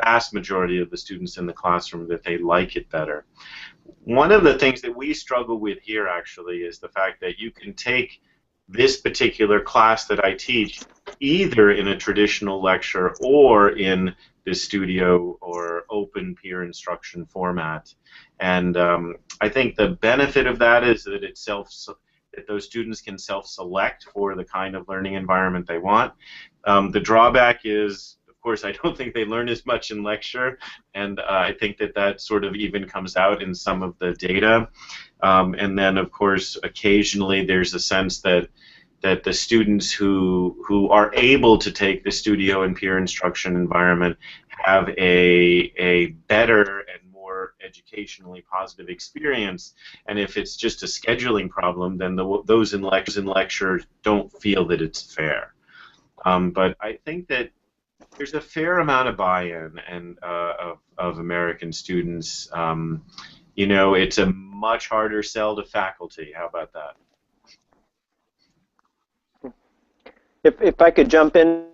vast majority of the students in the classroom that they like it better. One of the things that we struggle with here actually is the fact that you can take this particular class that I teach either in a traditional lecture or in the studio or open peer instruction format. And I think the benefit of that is that that those students can self-select for the kind of learning environment they want. The drawback is, of course, I don't think they learn as much in lecture, and I think that sort of even comes out in some of the data. And then, of course, occasionally there's a sense that the students who are able to take the studio and peer instruction environment have a better and more educationally positive experience. And if it's just a scheduling problem, then those in lecture don't feel that it's fair. But I think that there's a fair amount of buy-in and of American students. It's a much harder sell to faculty. How about that? If I could jump in.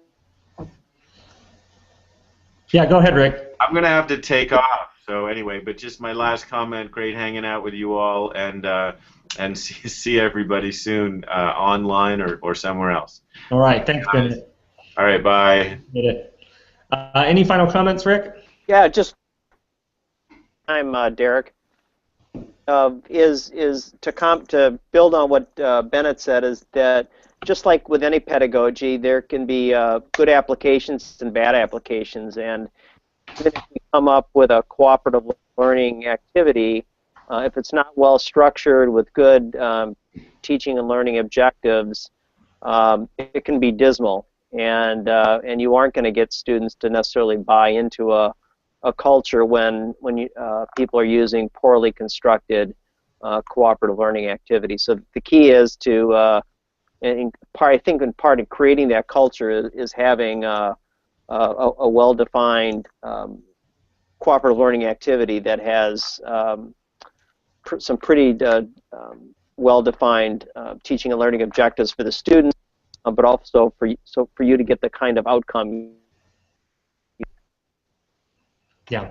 Yeah, go ahead, Rick. I'm going to have to take off. So anyway, but just my last comment, great hanging out with you all, and see everybody soon online or somewhere else. All right, thanks, Bennett. All right, bye. Any final comments, Rick? Yeah, just I'm Derek. Is to build on what Bennett said, is that just like with any pedagogy, there can be good applications and bad applications, and even if we come up with a cooperative learning activity, if it's not well structured with good teaching and learning objectives, it can be dismal, and you aren't going to get students to necessarily buy into a culture when people are using poorly constructed cooperative learning activity. So the key is to, I think in part in creating that culture is having a well-defined cooperative learning activity that has some pretty well-defined teaching and learning objectives for the students, but also for you to get the kind of outcome. Yeah,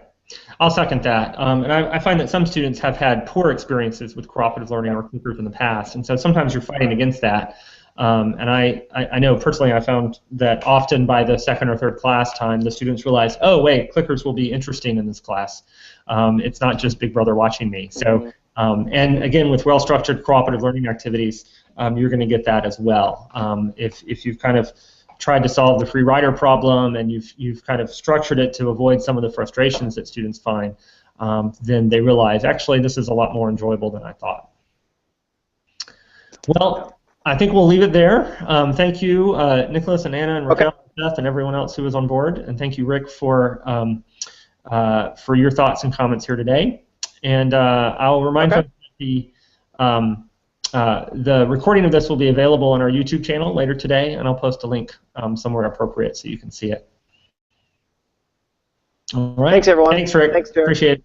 I'll second that. And I find that some students have had poor experiences with cooperative learning or clickers in the past, and so sometimes you're fighting against that. And I know personally I found that often by the second or third class time, the students realize, oh wait, clickers will be interesting in this class. It's not just Big Brother watching me. So, and again, with well-structured cooperative learning activities, you're going to get that as well. If you've kind of tried to solve the free rider problem and you've kind of structured it to avoid some of the frustrations that students find, then they realize, actually, this is a lot more enjoyable than I thought. Well, I think we'll leave it there. Thank you, Nicholas and Anna and Raquel and Beth and everyone else who was on board. And thank you, Rick, for your thoughts and comments here today. And I'll remind folks that the recording of this will be available on our YouTube channel later today, and I'll post a link somewhere appropriate so you can see it. All right. Thanks, everyone. Thanks, Rick. Thanks, Derek. Appreciate it.